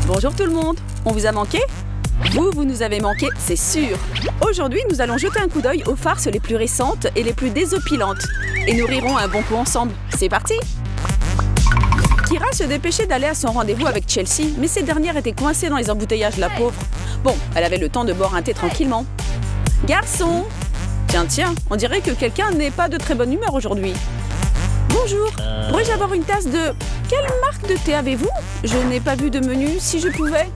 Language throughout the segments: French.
Bonjour tout le monde. On vous a manqué? Vous nous avez manqué, c'est sûr. Aujourd'hui, nous allons jeter un coup d'œil aux farces les plus récentes et les plus désopilantes. Et nous rirons un bon coup ensemble. C'est parti! Kira se dépêchait d'aller à son rendez-vous avec Chelsea, mais cette dernière était coincée dans les embouteillages, la pauvre. Bon, elle avait le temps de boire un thé tranquillement. Garçon! Tiens, on dirait que quelqu'un n'est pas de très bonne humeur aujourd'hui. Bonjour, pourrais-je avoir une tasse de... Quelle marque de thé avez-vous? Je n'ai pas vu de menu, si je pouvais.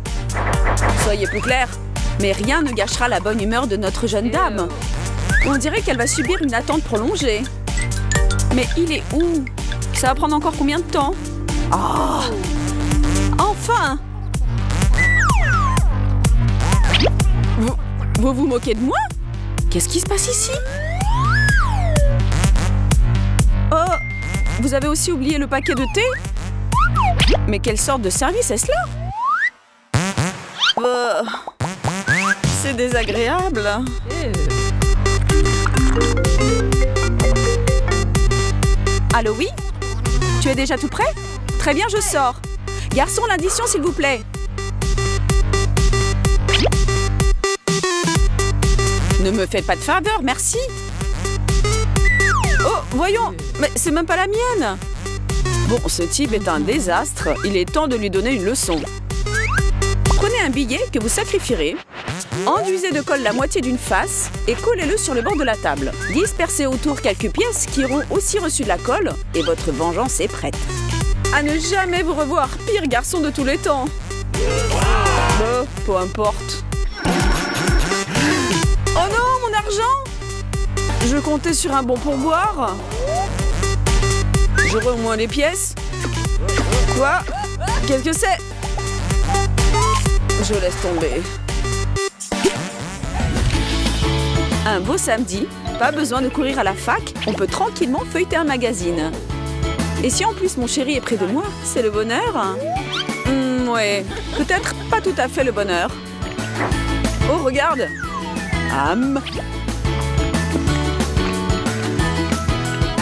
Soyez plus clair, mais rien ne gâchera la bonne humeur de notre jeune dame. On dirait qu'elle va subir une attente prolongée. Mais il est où? Ça va prendre encore combien de temps? Oh! Enfin! Vous vous moquez de moi? Qu'est-ce qui se passe ici? Oh! Vous avez aussi oublié le paquet de thé? Mais quelle sorte de service est-ce là? C'est désagréable. Allô, oui? Tu es déjà tout prêt? Très bien, je sors. Garçon, l'addition, s'il vous plaît. Ne me faites pas de faveur, merci. Oh, voyons, mais c'est même pas la mienne. Bon, ce type est un désastre. Il est temps de lui donner une leçon. Prenez un billet que vous sacrifierez, enduisez de colle la moitié d'une face et collez-le sur le bord de la table. Dispersez autour quelques pièces qui auront aussi reçu de la colle et votre vengeance est prête. À ne jamais vous revoir, pire garçon de tous les temps. Peu importe. Oh non, mon argent! Je comptais sur un bon pourboire. J'aurai au moins les pièces. Quoi? Qu'est-ce que c'est? Je laisse tomber. Un beau samedi, pas besoin de courir à la fac, on peut tranquillement feuilleter un magazine. Et si en plus mon chéri est près de moi, c'est le bonheur? Ouais, peut-être pas tout à fait le bonheur. Oh, regarde!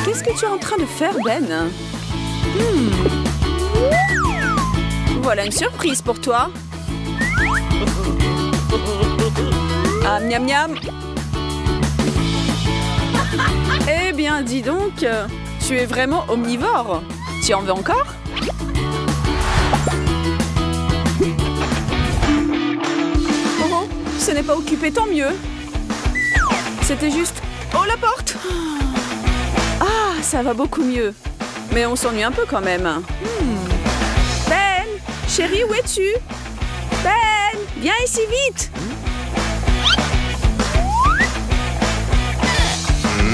Qu'est-ce que tu es en train de faire, Ben? Voilà une surprise pour toi. Miam miam. Eh bien, dis donc, tu es vraiment omnivore. Tu en veux encore? Oh, ce n'est pas occupé, tant mieux. C'était juste... Oh, la porte! Ah, ça va beaucoup mieux. Mais on s'ennuie un peu quand même. Ben! Chérie, où es-tu? Ben! Viens ici vite!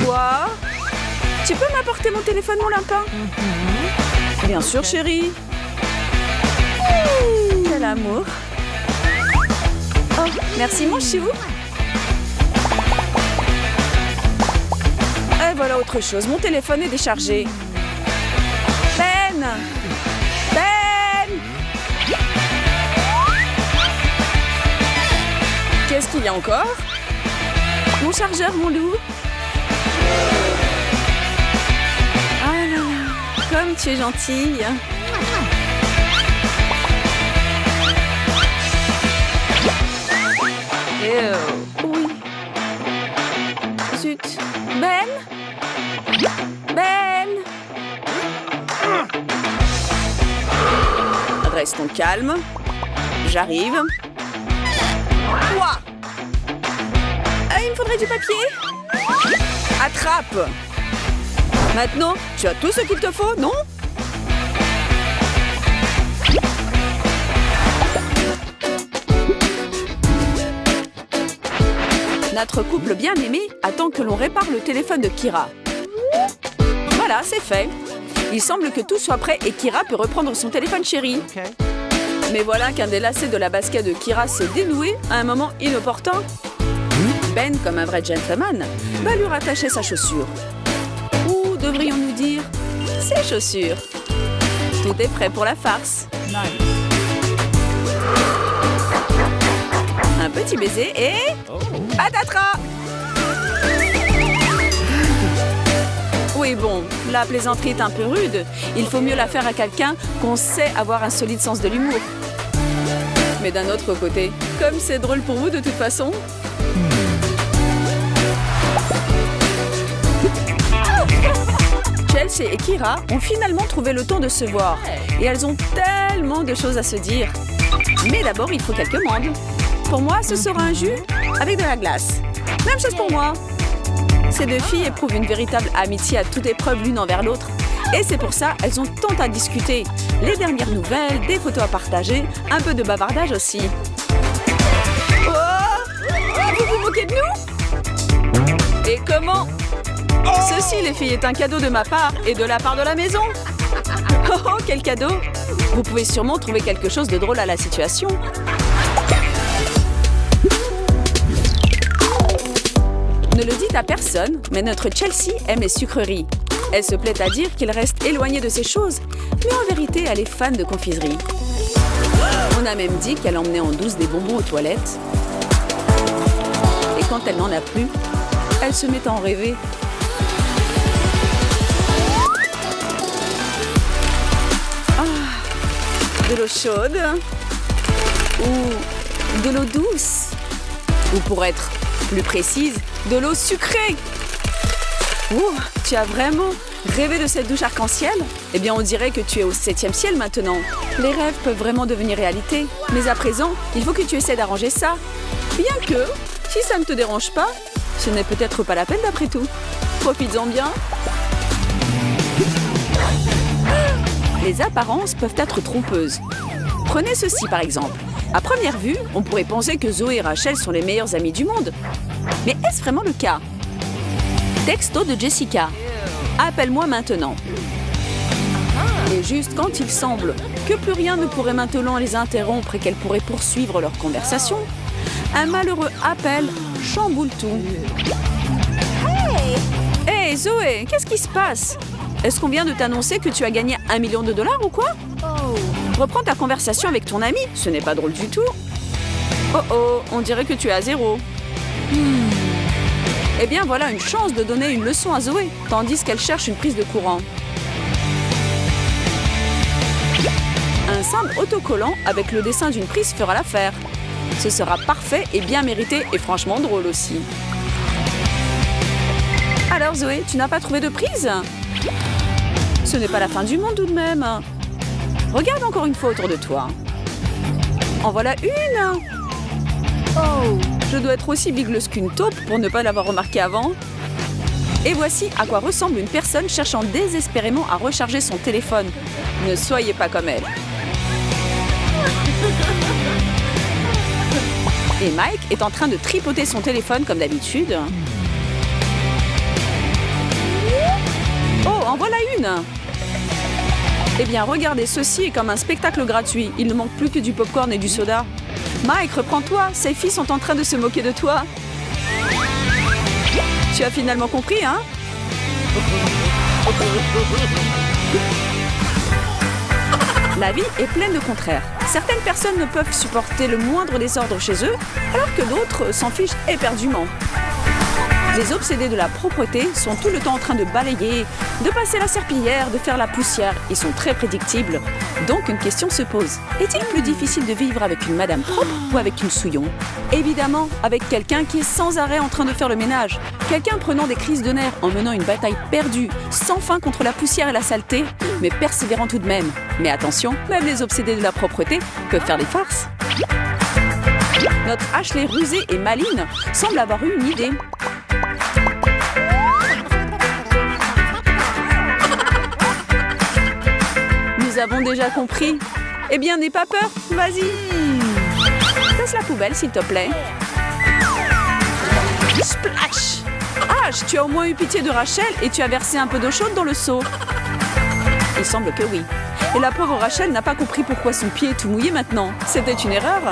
Quoi? Tu peux m'apporter mon téléphone, mon lapin? Bien sûr, chérie. Quel amour. Oh, merci, mon chou. Et voilà autre chose. Mon téléphone est déchargé. Ben! Ben! Qu'est-ce qu'il y a encore? Mon chargeur, mon loup. Ah là là, comme tu es gentille. Oui. Zut. Ben? Ben? Restons calmes. J'arrive. Quoi? Il me faudrait du papier. Attrape! Maintenant, tu as tout ce qu'il te faut, non? Notre couple bien-aimé attend que l'on répare le téléphone de Kira. Voilà, c'est fait. Il semble que tout soit prêt et Kira peut reprendre son téléphone chéri. Mais voilà qu'un des lacets de la basket de Kira s'est dénoué à un moment inopportun. Ben, comme un vrai gentleman, va lui rattacher sa chaussure. Ou devrions-nous dire ses chaussures. Tout est prêt pour la farce. Un petit baiser et... patatras! Oui, bon, la plaisanterie est un peu rude. Il faut mieux la faire à quelqu'un qu'on sait avoir un solide sens de l'humour. Mais d'un autre côté, comme c'est drôle pour vous de toute façon. Chelsea et Kira ont finalement trouvé le temps de se voir. Et elles ont tellement de choses à se dire. Mais d'abord, il faut quelques commandes. Pour moi, ce sera un jus avec de la glace. Même chose pour moi. Ces deux filles éprouvent une véritable amitié à toute épreuve l'une envers l'autre. Et c'est pour ça qu'elles ont tant à discuter. Les dernières nouvelles, des photos à partager, un peu de bavardage aussi. Oh! Vous vous moquez de nous? Et comment? Ceci, les filles, est un cadeau de ma part et de la part de la maison. Oh, oh, quel cadeau! Vous pouvez sûrement trouver quelque chose de drôle à la situation. Ne le dites à personne, mais notre Chelsea aime les sucreries. Elle se plaît à dire qu'elle reste éloignée de ces choses, mais en vérité, elle est fan de confiserie. On a même dit qu'elle emmenait en douce des bonbons aux toilettes. Et quand elle n'en a plus, elle se met à en rêver. De l'eau chaude ou de l'eau douce ou pour être plus précise, de l'eau sucrée. Ouh, tu as vraiment rêvé de cette douche arc-en-ciel? Eh bien, on dirait que tu es au 7e ciel maintenant. Les rêves peuvent vraiment devenir réalité. Mais à présent, il faut que tu essaies d'arranger ça. Bien que, si ça ne te dérange pas, ce n'est peut-être pas la peine d'après tout. Profites-en bien. Les apparences peuvent être trompeuses. Prenez ceci par exemple. À première vue, on pourrait penser que Zoé et Rachel sont les meilleures amies du monde. Mais est-ce vraiment le cas? Texto de Jessica. Appelle-moi maintenant. Et juste quand il semble que plus rien ne pourrait maintenant les interrompre et qu'elles pourraient poursuivre leur conversation, un malheureux appel chamboule tout. Hey Zoé, qu'est-ce qui se passe? Est-ce qu'on vient de t'annoncer que tu as gagné $1 million ou quoi? Reprends ta conversation avec ton ami, ce n'est pas drôle du tout. Oh oh, on dirait que tu es à zéro. Eh bien voilà une chance de donner une leçon à Zoé, tandis qu'elle cherche une prise de courant. Un simple autocollant avec le dessin d'une prise fera l'affaire. Ce sera parfait et bien mérité et franchement drôle aussi. Alors Zoé, tu n'as pas trouvé de prise? Ce n'est pas la fin du monde tout de même. Regarde encore une fois autour de toi. En voilà une. Oh, je dois être aussi bigleuse qu'une taupe pour ne pas l'avoir remarqué avant. Et voici à quoi ressemble une personne cherchant désespérément à recharger son téléphone. Ne soyez pas comme elle. Et Mike est en train de tripoter son téléphone comme d'habitude. Oh, en voilà une! Eh bien, regardez, ceci est comme un spectacle gratuit. Il ne manque plus que du popcorn et du soda. Mike, reprends-toi, ces filles sont en train de se moquer de toi. Tu as finalement compris, hein? La vie est pleine de contraires. Certaines personnes ne peuvent supporter le moindre désordre chez eux, alors que d'autres s'en fichent éperdument. Les obsédés de la propreté sont tout le temps en train de balayer, de passer la serpillière, de faire la poussière. Ils sont très prédictibles. Donc une question se pose. Est-il plus difficile de vivre avec une madame propre ou avec une souillon? Évidemment, avec quelqu'un qui est sans arrêt en train de faire le ménage. Quelqu'un prenant des crises de nerfs en menant une bataille perdue, sans fin contre la poussière et la saleté, mais persévérant tout de même. Mais attention, même les obsédés de la propreté peuvent faire des farces. Notre Ashley rusée et maligne semble avoir eu une idée. Nous avons déjà compris. Eh bien, n'aie pas peur, vas-y. Passe la poubelle, s'il te plaît. Splash! Ash, tu as au moins eu pitié de Rachel et tu as versé un peu d'eau chaude dans le seau. Il semble que oui. Et la pauvre Rachel n'a pas compris pourquoi son pied est tout mouillé maintenant. C'était une erreur.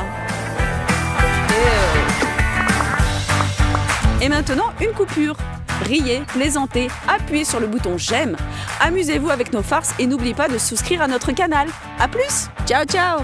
Et maintenant, une coupure. Riez, plaisantez, appuyez sur le bouton j'aime. Amusez-vous avec nos farces et n'oubliez pas de souscrire à notre canal. À plus, ciao ciao.